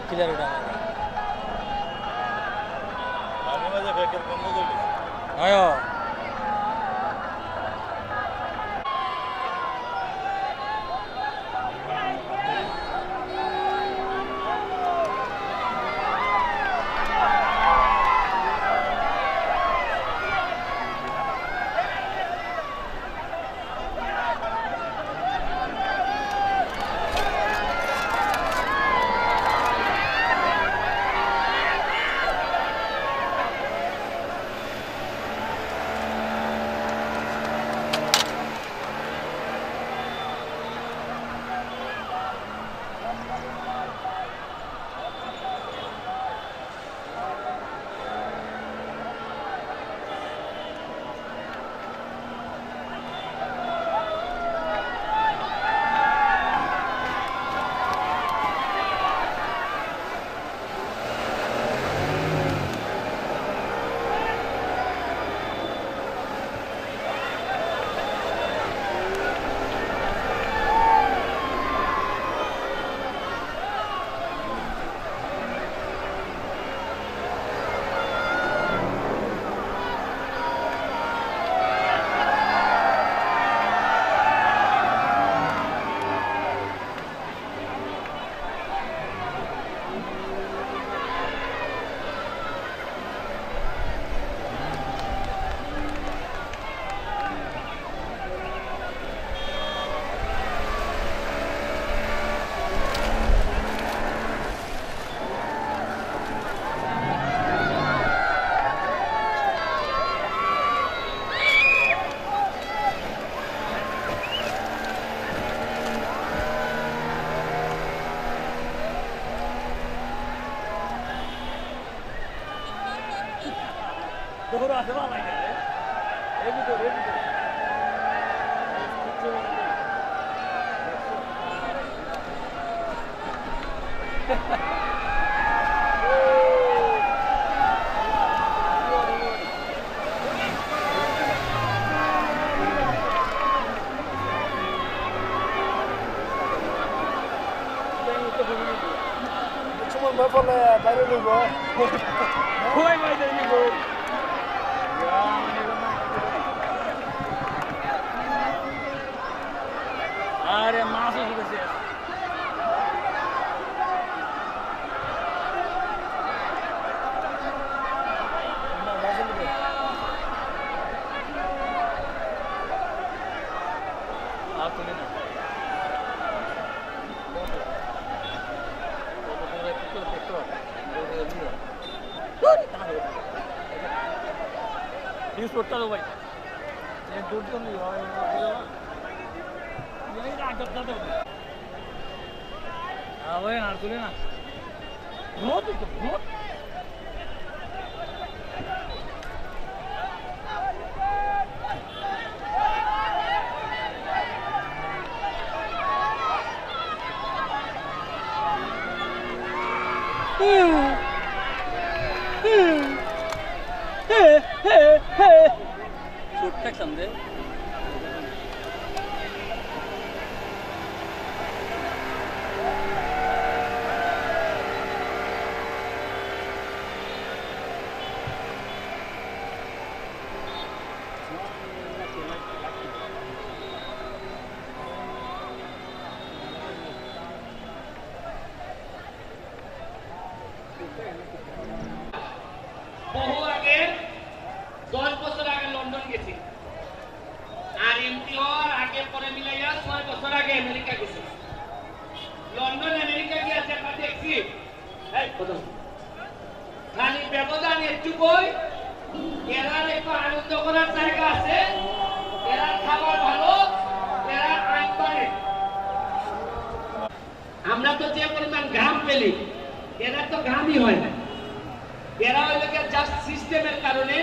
Clear ওটা মাঝে মাঝে ব্যাকের বন্ধ করবি আয় তোর আছে ভালো লাগে এই ভিতরে সময় বলে বাইরে নেব কই বাইরে নিব আরে মাছ এসে গেছে न्यूज़ पढ़ता दो भाई ये दूर तो नहीं हुआ यही रात करता दो हाँ भाई नार तुले ना बहुत बहुत ছোট্ট সামনে বহু আগে 10 বছর আগে লন্ডন গেছি, আর এমপি হওয়ার আগে পরে মিলাইয়া 6 বছর আগে আমেরিকা গেছি। লন্ডন আমেরিকা গিয়েছে আমরা দেখছি খালি ব্যবধান একটুকুই, এরা একটু আনন্দ করার জায়গা আছে, এরা খাবার ভালো, এরা আইন করে। আমরা তো যে পরিমাণ ঘাম পেলি, এরা তো ঘামই হয় না। এরা হইল জাস্ট সিস্টেমের কারণে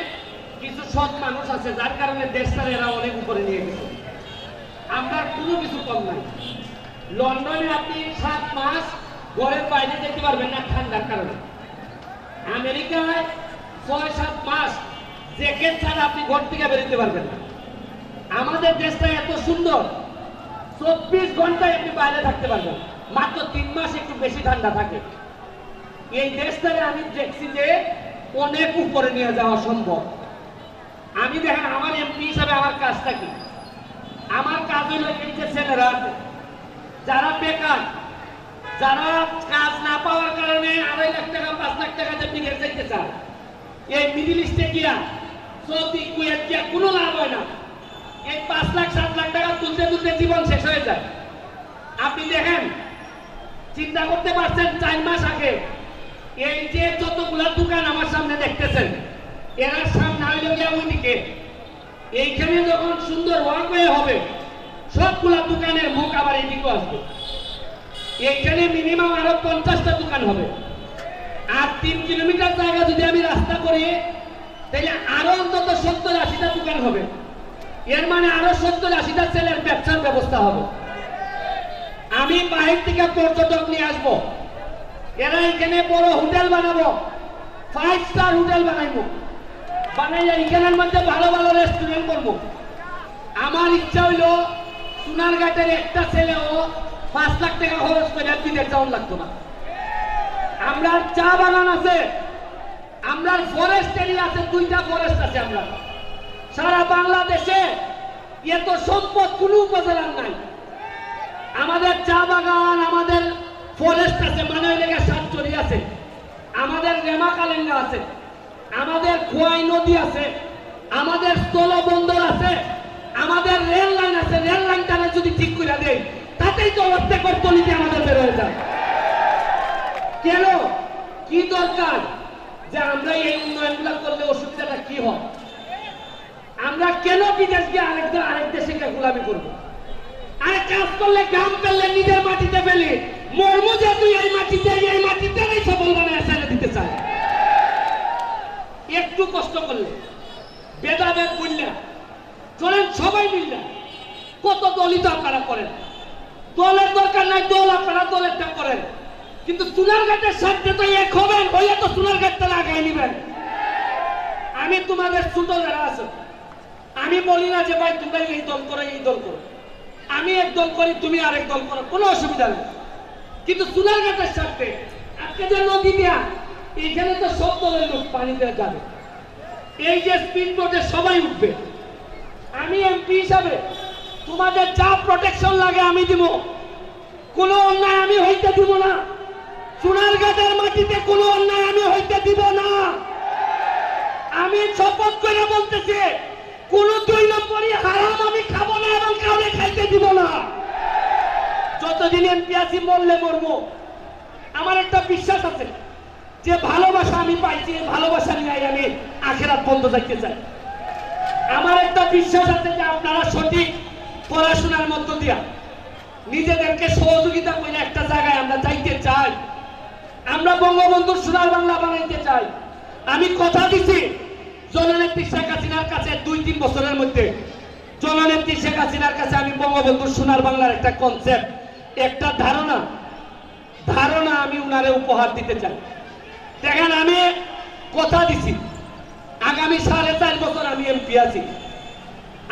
কিছু সৎ মানুষ আছে, যার কারণে দেশটা এরা অনেক উপরে নিয়ে গেছে। আমরা কোনো কিছু কম নাই। লন্ডনে আপনি 7 মাস ঘরের বাইরে যেতে পারবেন না ঠান্ডার কারণে। আমেরিকায় 6-7 মাস জ্যাকেট ছাড়া আপনি ঘর থেকে বেরোতে পারবেন না। আমাদের দেশটা এত সুন্দর, 24 ঘন্টায় আপনি বাইরে থাকতে পারবেন, মাত্র 3 মাস একটু বেশি ঠান্ডা থাকে। এই দেশটাকে আমি দেখছি যে অনেক উপরে নিয়ে যাওয়া সম্ভব। আমি দেখেন আমার এমপি হিসাবে আমার কাজটা কি? আমার কাজ হলো এই যে ছেলেরা আছে যারা বেকার, যারা কাজ না পাওয়ার কারণে 2.5 লাখ টাকা 5 লাখ টাকা যে বিদেশ যেতে চায়, এই মিডিল ইস্টে গিয়া সৌদি কুয়েত গিয়া কোনো লাভ হয় না। এই 5 লাখ 7 লাখ টাকা তুলতে তুলতে জীবন শেষ হয়ে যায়। আপনি দেখেন, চিন্তা করতে পারছেন 4 মাস আগে এই যে যতগুলা দোকান আমার সামনে দেখতেছেন, এরা সামনে হইল গিয়া ওইদিকে, এইখানে যখন সুন্দর ওয়াকওয়ে হবে সবগুলা দোকানের মুখ আবার এইদিকে আসবে। এইখানে মিনিমাম আরো 50টা দোকান হবে। আর 3 কিলোমিটার জায়গা যদি আমি রাস্তা করি, তাহলে আরো অন্তত 70-80টা দোকান হবে। এর মানে আরো 70-80টা ছেলের ব্যবসার ব্যবস্থা হবে। আমি বাইরে থেকে পর্যটক নিয়ে আসবো, এরা এখানে বড় হোটেল বানাবো, 5 স্টার হোটেল বানাইবো, বানাইয়া এখানের মধ্যে ভালো ভালো রেস্টুরেন্ট করবো। আমার ইচ্ছা হইলো সোনারঘাটের একটা ছেলেও 5 লাখ টাকা খরচ করে বিদেশ যাওয়ার লাগতো না। আমরা চা বাগান আছে, আমরা ফরেস্ট এরিয়া আছে, 2টা ফরেস্ট আছে। আমরা সারা বাংলাদেশে এত সম্পদ কোনো উপজেলার নাই। আমাদের চা বাগান, আমাদের ফরেস্ট আছে, মানে ওই লেগে সাতচুরি আছে, আমাদের রেমা কালেঙ্গা আছে, আমাদের খোয়াই নদী আছে, আমাদের স্থলবন্দর আছে, আমাদের রেল লাইন আছে। রেল লাইনটা যদি ঠিক করে দেয়, তাতেই তো অর্ধেক অর্থনীতি আমাদের বের হয়ে যায়। কেন কি দরকার যে আমরা এই উন্নয়নগুলো করলে অসুবিধাটা কি হয়? আমরা কেন বিদেশ গিয়ে আরেক দেশে গোলামি করবো? আরে কাজ করলে গ্রাম পেলে নিজের মাটিতে পেলে মর্ম যে তুই এই মাটিতে সবল বানায় ছেড়ে দিতে চায়। একটু কষ্ট করলে ভেদাভেদ বুঝলে চলেন সবাই মিললে, কত দলই তো আপনারা করেন, দলের দরকার নাই, দল আপনারা দলেরটা করেন, কিন্তু সোনারঘাটের সাথে তো এক হবেন, হইয়া তো সোনারঘাটটা লাগাই নিবেন। আমি তোমাদের ছোট যারা আছো, আমি বলি না যে ভাই তোমরা এই দল করো এই দল করো, আমি এক দল করি তুমি আরেক দল করো, কোনো অসুবিধা নেই। কিন্তু সোনারঘাটের সাথে আজকে যে নদী দেয়া, এইখানে তো সব দলের লোক পানিতে যাবে, এই যে স্পিড বোটে সবাই উঠবে। আমি এমপি হিসাবে তোমাদের যা প্রোটেকশন লাগে আমি দিব, কোনো অন্যায় আমি হইতে দিব না। সোনারঘাটের মাটিতে কোনো অন্যায় আমি হইতে দিব না। আমি শপথ করে বলতেছি, কোন 2 নম্বরই হারাম আমি খাবো না এবং কাউকে খাইতে দিব না। যতদিন এমপি আছি মরলে মরবো। আমার একটা বিশ্বাস আছে যে ভালোবাসা আমি পাইছি, এই ভালোবাসা নিয়ে আমি আখিরাত বন্ধ যাইতে চাই। আমার একটা বিশ্বাস আছে যে আপনারা সঠিক পড়াশোনার মধ্য দিয়া নিজেদেরকে সহযোগিতা করে একটা জায়গায় আমরা যাইতে চাই। আমরা বঙ্গবন্ধুর সোনার বাংলা বানাইতে চাই। আমি কথা দিছি জননেত্রী শেখ হাসিনার কাছে 2-3 বছরের মধ্যে, জননেত্রী শেখ হাসিনার কাছে আমি বঙ্গবন্ধুর সোনার বাংলার একটা কনসেপ্ট, একটা ধারণা আমি উনারে উপহার দিতে চাই। দেখেন আমি কথা দিছি আগামী 4.5 বছর আমি এমপি আছি।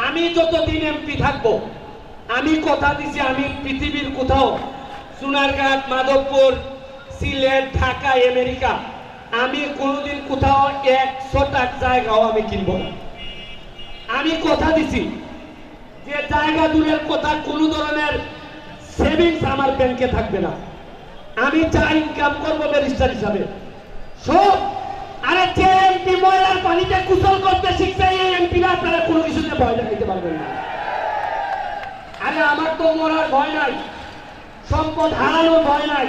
আমি যতদিন এমপি থাকবো, আমি কথা দিছি আমি পৃথিবীর কোথাও সোনারঘাট, মাধবপুর, সিলেট, ঢাকা, আমেরিকা আমি কোনোদিন কোথাও 100 জায়গাও আমি কিনবো না। আমি কথা দিছি যে জায়গা দূরের কথা কোনো ধরনের সেভিংস আমার ব্যাংকে থাকবে না। আমি যা ইনকাম করবো ব্যারিস্টার হিসাবে সব, আরে যে এমপি পানিতে কুশল করতে শিখছে এই এমপিরা, আপনারা কোনো কিছুতে ভয় দেখাইতে পারবেন না। আরে আমার তো মরার ভয় নাই, সম্পদ হারানোর ভয় নাই,